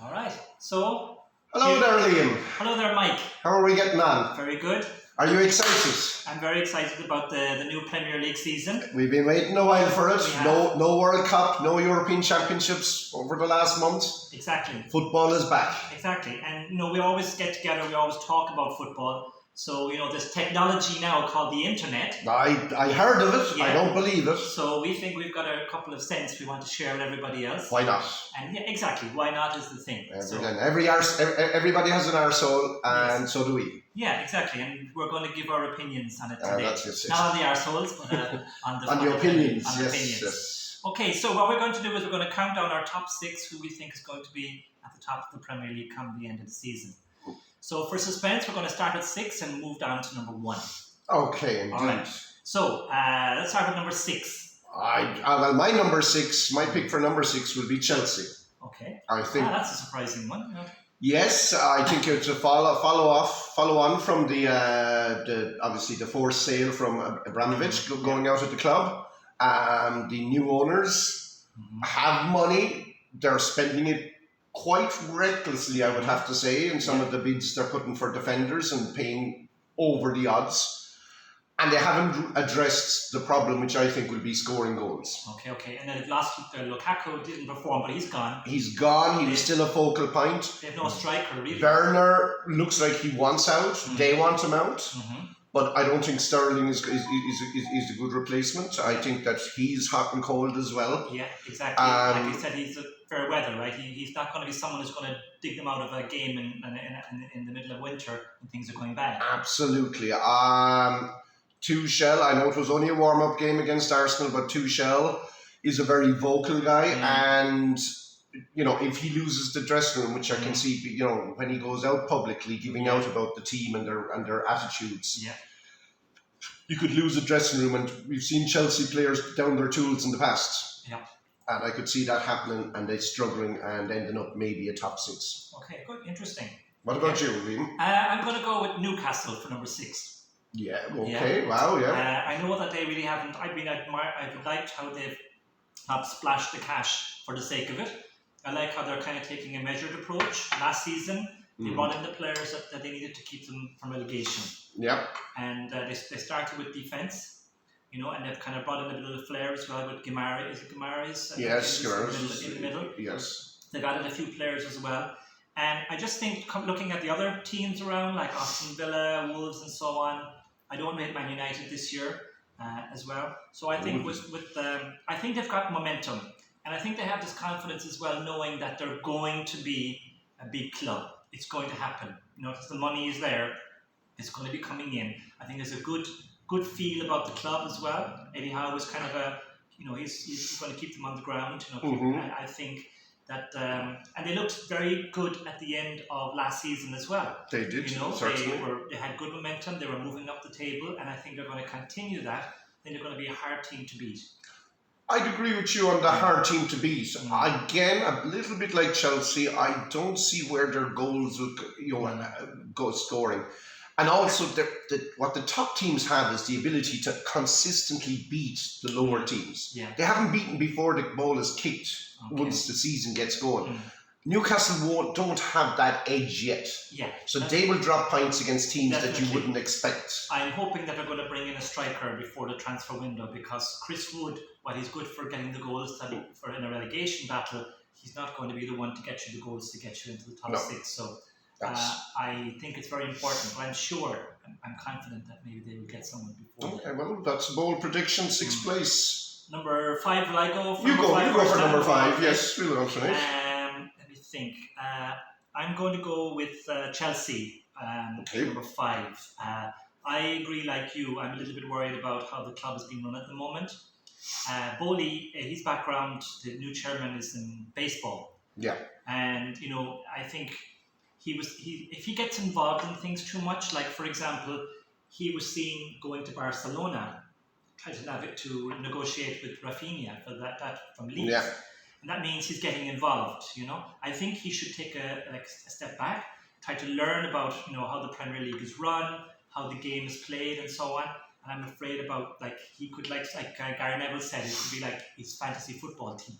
All right. So, Hello there, Liam. hello there, Mike. How are we getting on? Very good. Are you excited? I'm very excited about the new Premier League season. We've been waiting a while for it. We have. No World Cup, no European Championships over the last month. Exactly. Football is back. Exactly. And, we always get together, we always talk about football. So, this technology now called the internet. I heard of it. Yeah. I don't believe it. So we think we've got a couple of cents we want to share with everybody else. Why not? And yeah, exactly. Why not is the thing. Everybody has an arsehole, and Yes. so do we. Yeah, exactly. And we're going to give our opinions on it today. That's just it. Not on the arseholes, but on the On the opinions. on the Yes, opinions. yes. Okay, so what we're going to do is we're going to count down our top 6 who we think is going to be at the top of the Premier League come the end of the season. So for suspense, we're going to start at 6 and move down to number 1. Okay, indeed. All right. So let's start with number 6. Well, my number 6, my pick for number 6 will be Chelsea. Okay. I think. That's a surprising one. Yes, I think it's a follow on from the obviously the forced sale from Abramovich going out of the club. The new owners have money; they're spending it quite recklessly, I would have to say, in some of the bids they're putting for defenders and paying over the odds. And they haven't addressed the problem, which I think will be scoring goals. Okay. And then last week, Lukaku didn't perform, but he's gone. He's gone. He was still a focal point. They have no striker, really. Werner looks like he wants out. They want him out. But I don't think Sterling is a good replacement. I think that he's hot and cold as well. Yeah, exactly. Like you said, he's a fair weather, right? He's not going to be someone who's going to dig them out of a game in the middle of winter when things are going bad. Absolutely. Tuchel, I know it was only a warm-up game against Arsenal, but Tuchel is a very vocal guy, and if he loses the dressing room, which I can see, when he goes out publicly giving out about the team and their attitudes, you could lose a dressing room, and we've seen Chelsea players down their tools in the past. Yeah. And I could see that happening, and they struggling and ending up maybe a top 6. Okay, good, interesting. What about you, Liam? I'm going to go with Newcastle for number 6. Yeah. Okay. Yeah. Wow. Yeah. I know that they really haven't. I've liked how they've not splashed the cash for the sake of it. I like how they're kind of taking a measured approach. Last season, they brought in the players that they needed to keep them from relegation. Yeah. And they started with defense, and they've kind of brought in a bit of flair as well with Guimaraes. Is it Guimaraes? Yes, Guimaraes. In the middle. Yes. They've added a few players as well. And I just think, looking at the other teams around, like Aston Villa, Wolves, and so on, I don't rate Man United this year as well. So I think I think they've got momentum, and I think they have this confidence as well, knowing that they're going to be a big club. It's going to happen. Because the money is there, it's going to be coming in. I think there's a good feel about the club as well. Eddie Howe was kind of he's going to keep them on the ground. I think that and they looked very good at the end of last season as well. They did, certainly. They had good momentum. They were moving up the table, and I think they're going to continue that. I think they're going to be a hard team to beat. I'd agree with you on the hard team to beat. Again, a little bit like Chelsea, I don't see where their goals will go scoring. And also, what the top teams have is the ability to consistently beat the lower teams. Yeah. They haven't beaten before the ball is kicked once the season gets going. Newcastle don't have that edge yet. Yeah. So they will drop points against teams that Definitely. you wouldn't expect. I'm hoping that they're going to bring in a striker before the transfer window, because Chris Wood, while he's good for getting the goals for in a relegation battle, he's not going to be the one to get you the goals to get you into the top 6. So I think it's very important, but I'm confident that maybe they will get someone before. Okay, well, that's a bold prediction. 6th place. Number 5, will I go for You number go 5? You go for number 5, yes. We'll alternate. Let me think. I'm going to go with Chelsea, number 5. I agree like you. I'm a little bit worried about how the club is being run at the moment. Bowley, his background, the new chairman, is in baseball. Yeah. And, I think if he gets involved in things too much, like, for example, he was seen going to Barcelona, trying to negotiate with Rafinha for that from Leeds. Yeah. And that means he's getting involved, I think he should take a step back, try to learn about, how the Premier League is run, how the game is played, and so on. And I'm afraid about, he could, like Gary Neville said, it could be like his fantasy football team,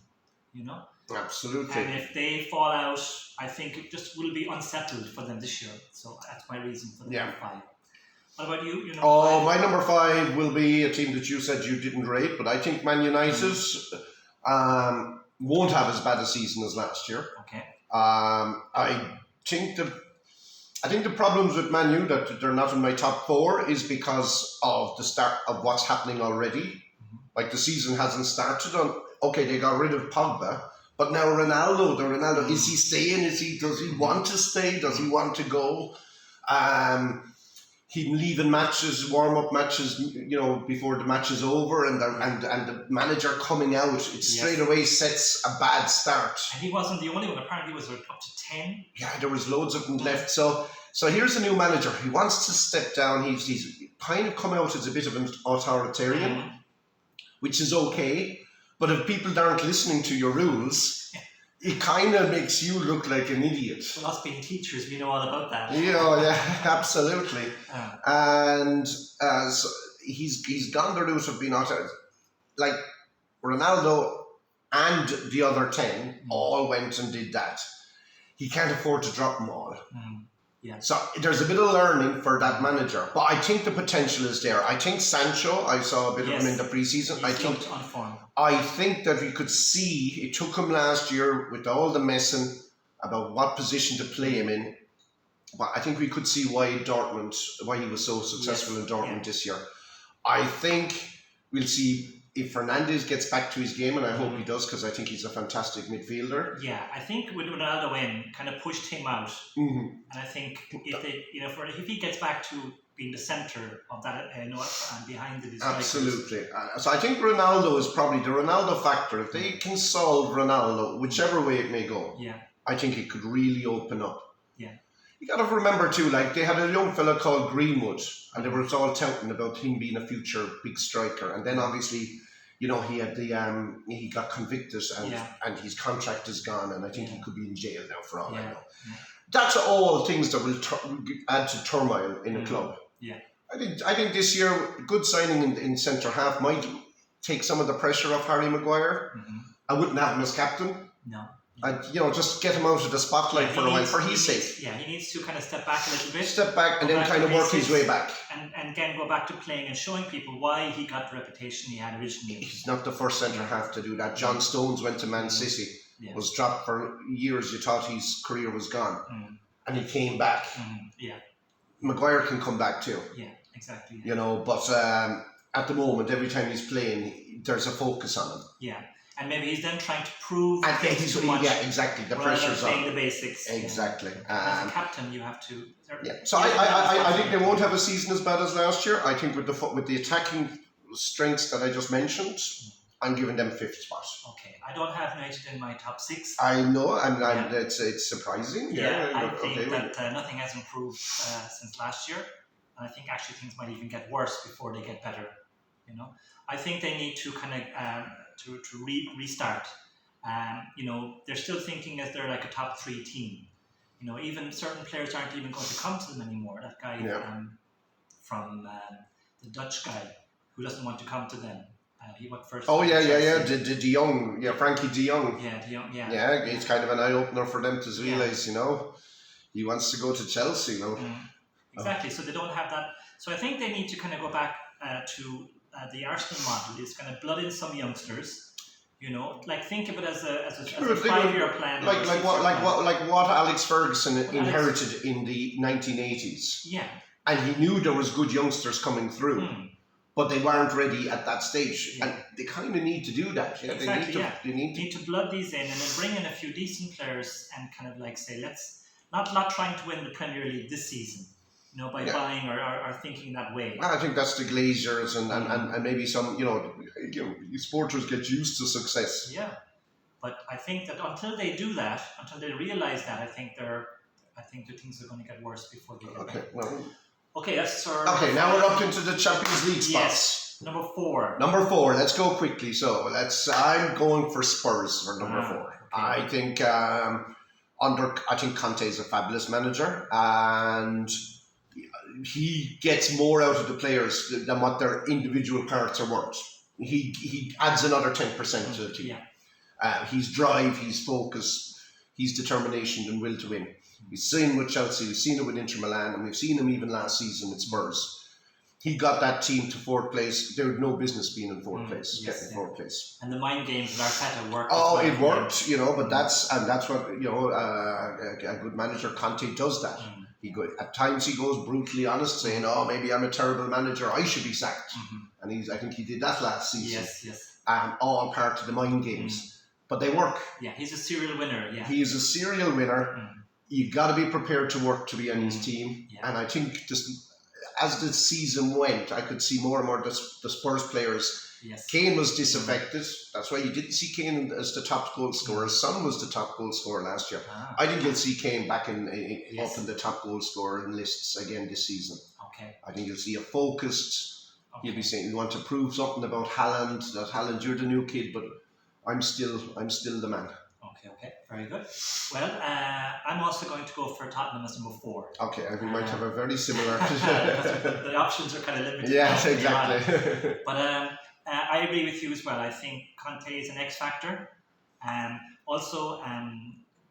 Absolutely. And if they fall out, I think it just will be unsettled for them this year. So that's my reason for the number 5. What about you? You know, Oh, my number 5 will be a team that you said you didn't rate, but I think Man United won't have as bad a season as last year. Okay. I think the problems with Man U that they're not in my top 4 is because of the start of what's happening already. Mm-hmm. Like the season hasn't started on. Okay, they got rid of Pogba, but now Ronaldo. Is he staying? Does he want to stay? Does he want to go? Him leaving matches, warm-up matches, before the match is over, and the manager coming out, it straight away sets a bad start. And he wasn't the only one. Apparently, he was up to 10. Yeah, there was loads of them left. So here's a new manager. He wants to step down. He's kind of come out as a bit of an authoritarian, which is okay. But if people aren't listening to your rules, it kind of makes you look like an idiot. Well, us being teachers, we know all about that. Yeah, absolutely. And so he's gone the route of being like Ronaldo and the other 10 all went and did that. He can't afford to drop them all. Yeah. So there's a bit of learning for that manager. But I think the potential is there. I think Sancho, I saw a bit of him in the preseason. I think that we could see, it took him last year with all the messing about what position to play him in. But I think we could see why he was so successful in Dortmund this year. I think we'll see if Fernandes gets back to his game, and I hope he does, because I think he's a fantastic midfielder. Yeah, I think with Ronaldo in, kind of pushed him out. Mm-hmm. And I think if he gets back to being the centre of that, and behind the absolutely. So I think Ronaldo is probably the Ronaldo factor. If they can solve Ronaldo, whichever way it may go, I think it could really open up. Yeah. You got to remember too, like they had a young fella called Greenwood, and they were all touting about him being a future big striker. And then obviously, he had he got convicted, and his contract is gone, and I think he could be in jail now for all I know. Yeah. That's all things that will add to turmoil in a club. Yeah. I think this year, good signing in centre half might take some of the pressure off Harry Maguire. Mm-hmm. I wouldn't have him as captain. No. I'd, just get him out of the spotlight for a while, for his sake. Yeah, he needs to kind of step back a little bit. Step back and then kind of work his way back. And again, go back to playing and showing people why he got the reputation he had originally. He's not the first centre half to do that. John Stones went to Man City, was dropped for years. You thought his career was gone. And he came back. Yeah. Maguire can come back too. Yeah, exactly. But at the moment, every time he's playing, there's a focus on him. Yeah. And maybe he's then trying to prove too much. Yeah, exactly. The pressure's on. Playing the basics. Exactly. As a captain, you have to. Yeah. So I think they won't have a season as bad as last year. I think with the attacking strengths that I just mentioned, I'm giving them 5th spot. Okay. I don't have United in my top 6. I know, and it's surprising. I think that nothing has improved since last year, and I think actually things might even get worse before they get better. I think they need to kind of. To restart. They're still thinking as they're like a top 3 team. Even certain players aren't even going to come to them anymore. That guy from the Dutch guy who doesn't want to come to them. He went first. Oh yeah. De Jong. Yeah, Frankie De Jong. Yeah, De Jong. Yeah. Yeah, it's kind of an eye opener for them to realize. He wants to go to Chelsea. Exactly. So they don't have that. So I think they need to kind of go back to. The Arsenal model is kind of blood in some youngsters, think of it as a 5-year plan. Like what Alex Ferguson inherited in the 1980s. Yeah. And he knew there was good youngsters coming through, but they weren't ready at that stage. Yeah. And they kind of need to do that. Yeah? Exactly, they need to blood these in and then bring in a few decent players and kind of say, let's not trying to win the Premier League this season. By buying or thinking that way. I think that's the Glazers and maybe some, supporters get used to success. Yeah. But I think that until they do that, until they realize that, I think the things are going to get worse before they get better. Well, okay, that's our... Okay, now we're up into the Champions League spots. Yes, number 4. Number 4, let's go quickly. So I'm going for Spurs for number 4. Okay. I think I think Conte is a fabulous manager, and he gets more out of the players than what their individual parts are worth. He adds another 10% to the team. His drive, his focus, his determination and will to win. We've seen with Chelsea, we've seen it with Inter Milan, and we've seen him even last season with Spurs. He got that team to fourth place. They had no business being in fourth place, getting fourth place. And the mind games of Arteta worked. Oh, it worked, but that's what a good manager, Conte, does that. At times he goes brutally honest, saying, "Oh, maybe I'm a terrible manager. I should be sacked." And I think he did that last season. Yes. All part of the mind games, but they work. Yeah, he's a serial winner. Yeah, he is a serial winner. You got to be prepared to work to be on his team, and I think just as the season went, I could see more and more the Spurs players. Yes. Kane was disaffected. That's why you didn't see Kane as the top goal scorer. Son was the top goal scorer last year. I think you'll see Kane back up in the top goal scorer lists again this season. Okay. I think you'll see a focused. You'll be saying you want to prove something about Haaland. That Haaland, you're the new kid, but I'm still the man. Okay, very good. Well, I'm also going to go for Tottenham as number 4. Okay, we might have a very similar. The options are kind of limited. Yes, exactly. But I agree with you as well. I think Conte is an X factor. Also,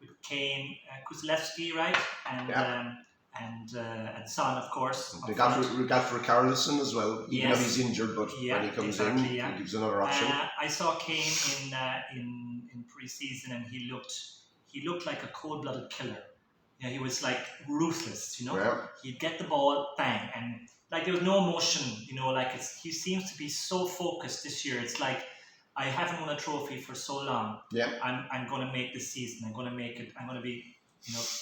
with Kane, Kuzelewski, right, and Son, of course. They got Richarlison as well, even though he's injured. But when he comes in, he gives another option. I saw Kane in pre-season, and he looked like a cold-blooded killer. He was like ruthless. He'd get the ball, bang, and like there was no emotion. He seems to be so focused this year. It's like, I haven't won a trophy for so long. Yeah, I'm going to make this season. I'm going to make it. I'm going to be,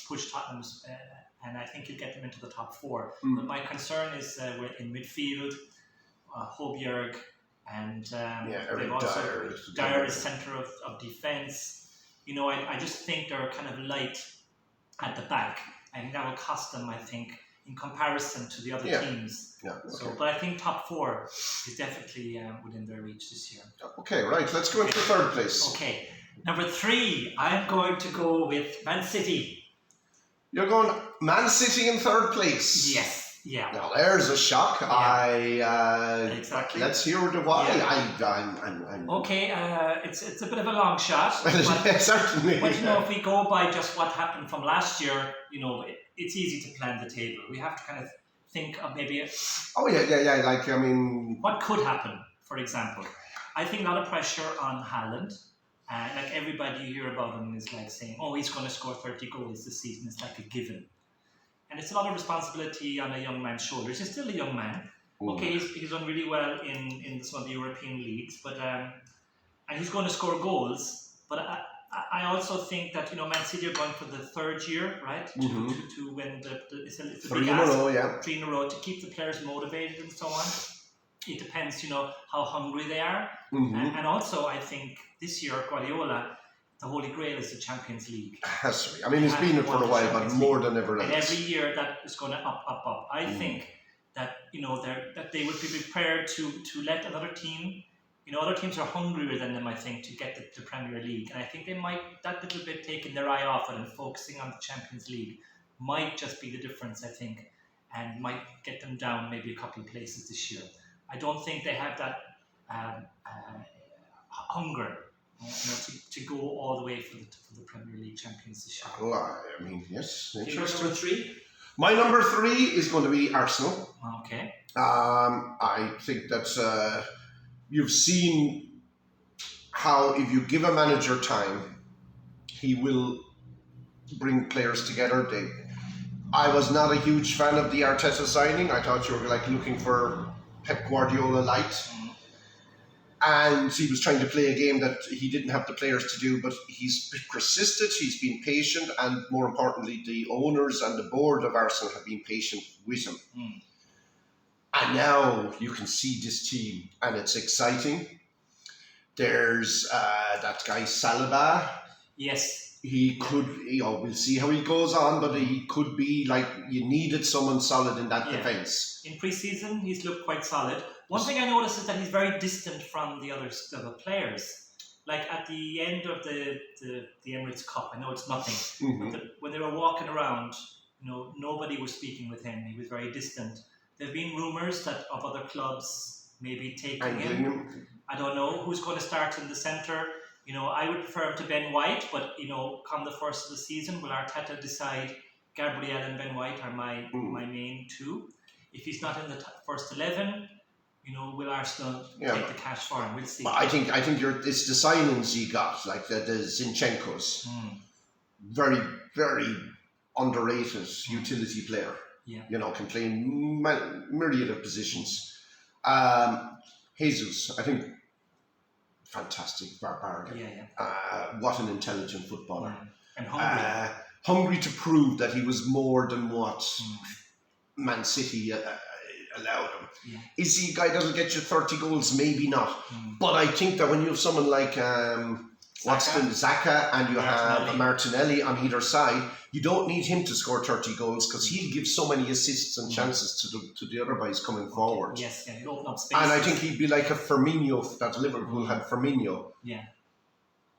push Tottenham's. And I think he'll get them into the top 4. But my concern is we're in midfield, Højbjerg, and they've also Dyer is centre of defence. I just think they're kind of light at the back, and that will cost them, I think, in comparison to the other teams. Yeah, okay. So, but I think top 4 is definitely within their reach this year. Okay, right. Let's go into third place. Okay, number 3. I'm going to go with Man City. You're going Man City in third place. Yes. Yeah. Now there's a shock. Yeah. Exactly. Let's hear the why. Yeah. I'm okay. It's a bit of a long shot. But, certainly. But if we go by just what happened from last year, it's easy to plan the table. We have to kind of think of maybe. What could happen? For example, I think a lot of pressure on Haaland. Like everybody you hear about him is like saying, "Oh, he's going to score 30 goals this season." It's like a given, and it's a lot of responsibility on a young man's shoulders. He's still a young man. Okay, he's done really well in some of the European leagues, but and he's going to score goals. But I also think that Man City are going for the 3rd year, right? To win it's a 3 in a row, yeah. 3 in a row to keep the players motivated and so on. It depends, how hungry they are. And also, I think this year, Guardiola, the Holy Grail is the Champions League. Has to be. I mean, it's been it for a while, but more than ever else. And every year that is going to up. I think that, that they would be prepared to let another team, other teams are hungrier than them, I think, to get the Premier League. And I think they might, that little bit taking their eye off it and focusing on the Champions League might just be the difference, I think, and might get them down maybe a couple of places this year. I don't think they have that hunger to go all the way for the Premier League champions this year. Well, I mean, yes. Interesting. Number 3? My number 3 is going to be Arsenal. Okay. I think that you've seen how if you give a manager time, he will bring players together. I was not a huge fan of the Arteta signing. I thought you were looking for Pep Guardiola light, and he was trying to play a game that he didn't have the players to do, but he's persisted, he's been patient, and more importantly, the owners and the board of Arsenal have been patient with him. And now you can see this team, and it's exciting. There's that guy Saliba. Yes. He could, we'll see how he goes on, but he could be you needed someone solid in that defence. In pre-season, he's looked quite solid. One thing I noticed is that he's very distant from the other players. Like at the end of the Emirates Cup, I know it's nothing, but when they were walking around, nobody was speaking with him. He was very distant. There have been rumours that of other clubs maybe taking him. I don't know who's going to start in the centre. You know, I would prefer him to Ben White, but you know, come the first of the season, will Arteta decide Gabriel and Ben White are my main two? If he's not in the first 11, you know, will Arsenal take the cash for him? We'll see. But I think it's the signings he got, like the Zinchenko's, very very underrated utility player. Yeah. You know, can play in myriad of positions. Jesus, I think, fantastic, barbaric. What an intelligent footballer. And hungry. Hungry to prove that he was more than what Man City allowed him. Yeah. Is he a guy that'll get you 30 goals? Maybe not. But I think that when you have someone like Xhaka and you have Martinelli on either side, you don't need him to score 30 goals because he'll give so many assists and chances to the other guys coming forward. Yes, he'll open up space. And I think he'd be like a Firmino that Liverpool had Firmino. Yeah.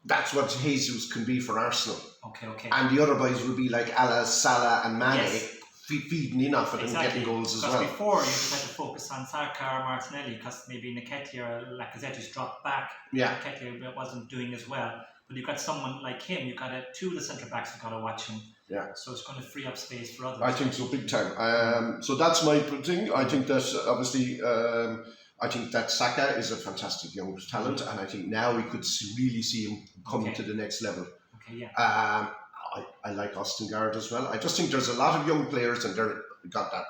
That's what Jesus can be for Arsenal. Okay. And the other guys will be like Salah and Mane, feeding in off it and getting goals as well. Because before you just had to focus on Saka or Martinelli because maybe Nketiah or Lacazette just dropped back. Yeah. Nketiah wasn't doing as well. But you've got someone like him, you've got two of the centre backs you've got to watch him. Yeah. So it's going to free up space for others. I think so, big time. So that's my thing. I think that obviously, I think that Saka is a fantastic young talent, and I think now we could really see him come to the next level. Okay, yeah. I like Østigård as well. I just think there's a lot of young players, and they're got that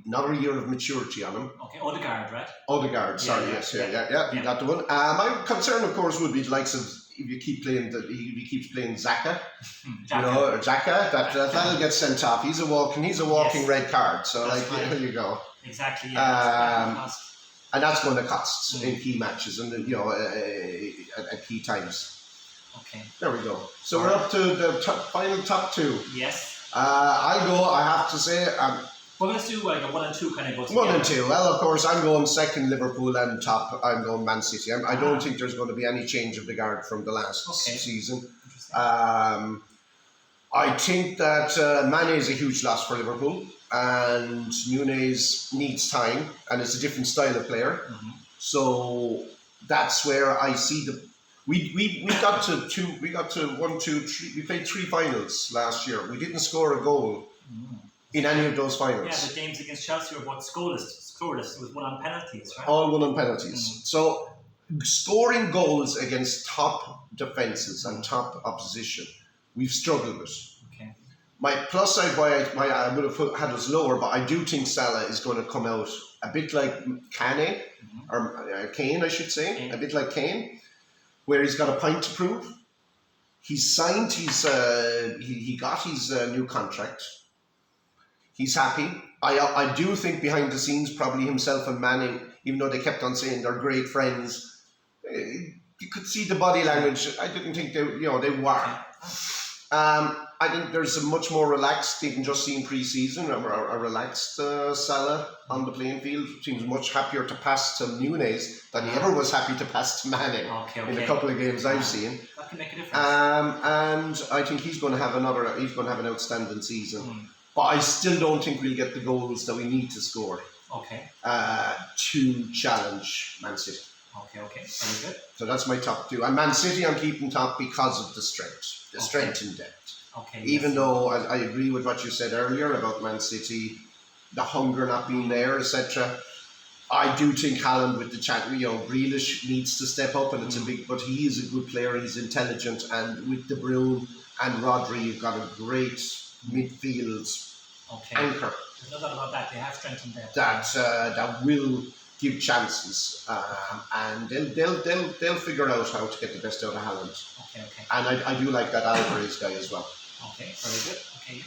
another year of maturity on them. Okay, Odegaard, right? Odegaard, sorry, you got the one. My concern, of course, would be the likes of if you keep playing if he keeps playing Xhaka, Xhaka, that'll get sent off. He's a walking red card. So there you go. Exactly. Yeah. And that's going to cost in key matches and at key times. Okay. There we go. So we're up to the final top two. Yes. I'll go. I have to say. Well, let's do like a 1 and 2 kind of go together. 1 and 2. Well, of course, I'm going second Liverpool and top. I'm going Man City. I don't think there's going to be any change of the guard from the last season. I think that Mane is a huge loss for Liverpool, and Nunez needs time, and it's a different style of player. So that's where I see the. We got to 1, 2, 3. We played 3 finals last year. We didn't score a goal in any of those finals. Yeah, the games against Chelsea were both scoreless. It was 1 on penalties, right? All 1 on penalties. So scoring goals against top defences and top opposition, we've struggled with. Okay. My plus side, why I would have had us lower, but I do think Salah is going to come out a bit like Kane, or Kane, I should say, a bit like Kane, where he's got a point to prove. He's signed he got his new contract. He's happy. I do think behind the scenes, probably himself and Manning, even though they kept on saying they're great friends, you could see the body language. I didn't think they were. I think there's a much more relaxed, even just seen pre-season, a relaxed Salah on the playing field. Seems much happier to pass to Nunez than he ever was happy to pass to Mane in a couple of games I've seen. That can make a difference. And I think he's going to have an outstanding season. But I still don't think we'll get the goals that we need to score. Okay. To challenge Man City. Okay. Very good. So that's my top 2. And Man City I'm keeping top because of the strength. The strength in depth. Okay. Even though I agree with what you said earlier about Man City, the hunger not being there, etc. I do think Haaland with the Grealish needs to step up, and it's a big. But he is a good player. He's intelligent, and with De Bruyne and Rodri, you've got a great midfield anchor. There's no doubt about that. They have strength in there. That will give chances, and they'll figure out how to get the best out of Haaland. Okay. And I do like that Alvarez guy as well. Okay, very good. Okay.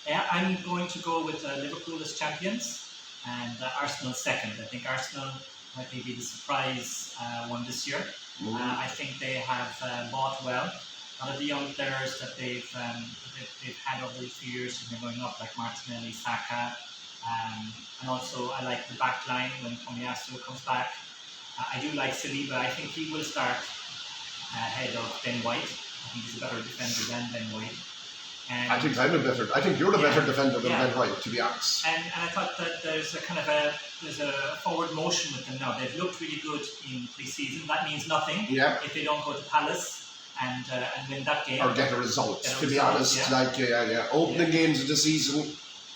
Yeah, I'm going to go with Liverpool as champions and Arsenal second. I think Arsenal might be the surprise one this year. I think they have bought well. A lot of the young players that they've had over the few years have been going up, like Martinelli, Saka, and also I like the back line when Tomiyasu comes back. I do like Saliba. I think he will start ahead of Ben White. I think he's a better defender than Ben White. And I think you're the better defender than Ben White, to be honest. And I thought that there's a forward motion with them now. They've looked really good in pre-season. That means nothing if they don't go to Palace. and win that game. Or get a result, Get a to be result, honest. yeah. Like, opening games of the season,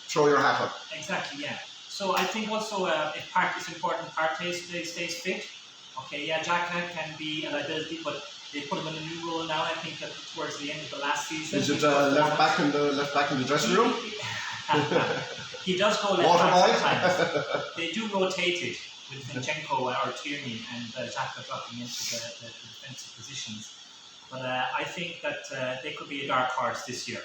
throw your hat up. Exactly, yeah. So I think also if it's important Partey stays fit. Okay, yeah, Xhaka can be a liability, but they put him in a new role now. I think that towards the end of the last season. Is it left back in the dressing room? He does go left Water back boy? sometimes. They do rotate it with Zinchenko or Tierney and Xhaka dropping into the defensive positions. But I think that they could be a dark horse this year.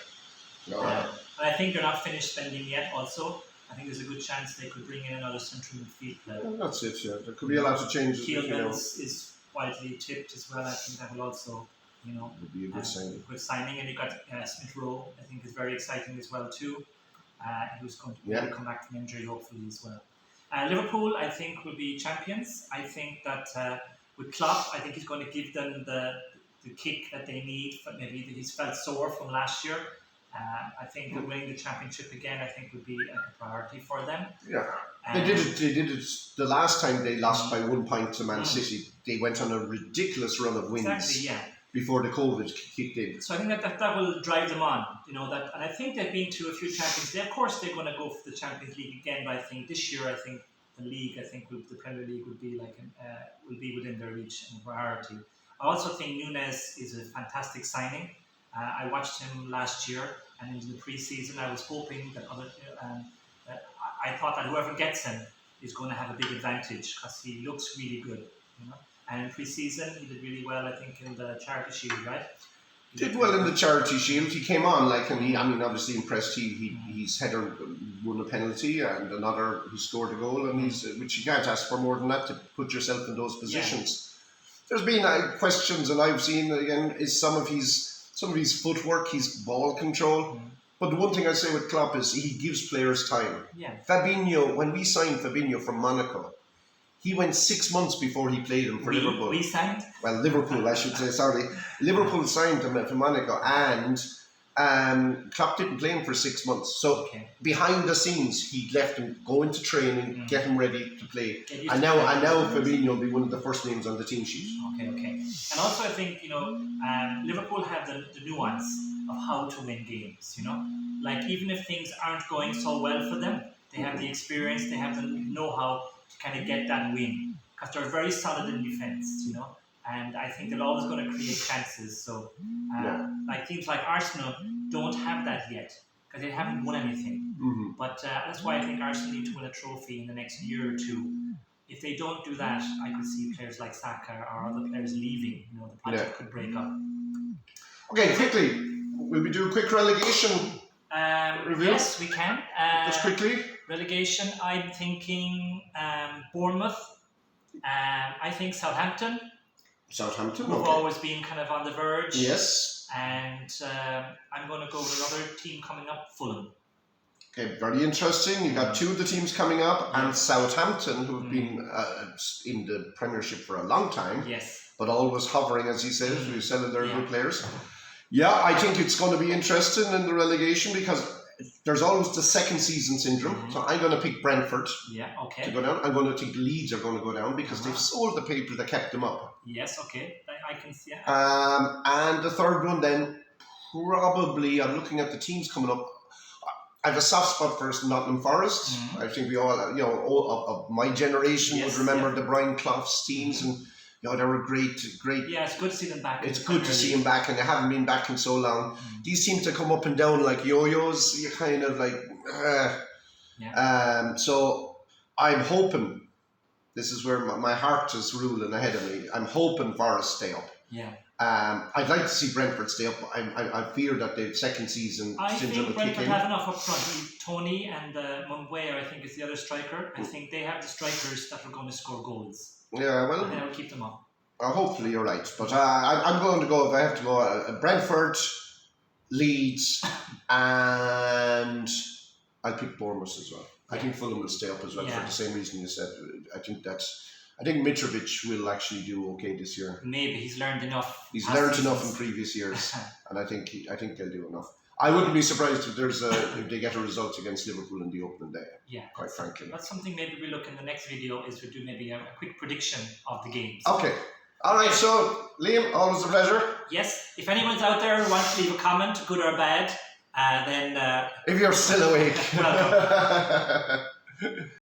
No. And I think they're not finished spending yet also. I think there's a good chance they could bring in another central midfield player. Well, that's it, yeah. There could be a lot of changes. Kielmans is widely tipped as well. I think that will also, would be a good signing. good signing. And you've got Smith Rowe, I think is very exciting as well too. Who's going to come back from injury hopefully as well. Liverpool, I think, will be champions. I think that with Klopp, I think he's going to give them the kick that they need. Maybe he's felt sore from last year. I think winning the championship again, I think, would be a priority for them. Yeah, they did it. The last time they lost by 1 point to Man City, they went on a ridiculous run of wins. Exactly, yeah. Before the COVID kicked in. So I think that will drive them on, and I think they've been to a few Champions League. Of course, they're going to go for the Champions League again, but I think this year, the Premier League would be will be within their reach and priority. I also think Nunes is a fantastic signing. I watched him last year, and in the pre-season, I was hoping that I thought that whoever gets him is going to have a big advantage because he looks really good. And in pre-season, he did really well, I think, in the Charity Shield, right? He did well in the Charity Shield. He came on, and obviously impressed. He's header won a penalty, and another he scored a goal, and which you can't ask for more than that to put yourself in those positions. Yeah. There's been questions, and I've seen again is some of his footwork, his ball control. But the one thing I say with Klopp is he gives players time. Yeah. Fabinho, when we signed Fabinho from Monaco, he went 6 months before he played him for Liverpool. We signed? Well, Liverpool, I should say, sorry. Liverpool signed him for Monaco, and Klopp didn't play him for 6 months. So behind the scenes, he left him go into training, get him ready to play. And now Fabinho will be one of the first names on the team sheet. Okay. And also I think, Liverpool have the nuance of how to win games, Like even if things aren't going so well for them, they have the experience, they have the know-how to kind of get that win. Because they're very solid in defence, And I think they're always going to create chances. So, like teams like Arsenal don't have that yet because they haven't won anything. Mm-hmm. But that's why I think Arsenal need to win a trophy in the next year or two. If they don't do that, I could see players like Saka or other players leaving. The project could break up. Okay, quickly, will we do a quick relegation review? Yes, we can. Just quickly. Relegation, I'm thinking Bournemouth. I think Southampton. Southampton, who've always been kind of on the verge. Yes. And I'm going to go with another team coming up, Fulham. Okay, very interesting. You've got two of the teams coming up, and Southampton, who've been in the Premiership for a long time, but always hovering, as you said, through selling their good players. Yeah, I think it's going to be interesting in the relegation because there's always the second season syndrome. So I'm going to pick Brentford to go down. I'm going to think Leeds are going to go down because they've sold the people that kept them up. Yes, okay. I can see it. And the third one then, probably, I'm looking at the teams coming up. I have a soft spot for Nottingham Forest. I think we all, of my generation would remember the Brian Clough's teams, and they were great. Yeah, it's good to see them back. It's good to see them back, and they haven't been back in so long. These seem to come up and down like yo-yos. You're kind of like, so I'm hoping. This is where my heart is ruling ahead of me. I'm hoping Forest stay up. Yeah. I'd like to see Brentford stay up. I fear that the second season syndrome will kick in. I think Brentford have enough up front. Tony and Mumbuya, I think, is the other striker. I think they have the strikers that are going to score goals. Yeah, well, and they'll keep them up. Hopefully you're right. But I'm going to go, if I have to go, Brentford, Leeds, and I'll pick Bournemouth as well. I think Fulham will stay up as well for the same reason you said. I think Mitrovic will actually do okay this year. Maybe he's learned enough. He's learned enough in previous years, and I think they'll do enough. I wouldn't be surprised if if they get a result against Liverpool in the opening day. Yeah, quite frankly. That's something maybe we look in the next video is we do maybe a quick prediction of the games. Okay. All right, so Liam, always a pleasure. Yes, if anyone's out there who wants to leave a comment, good or bad, then If you're still awake. welcome.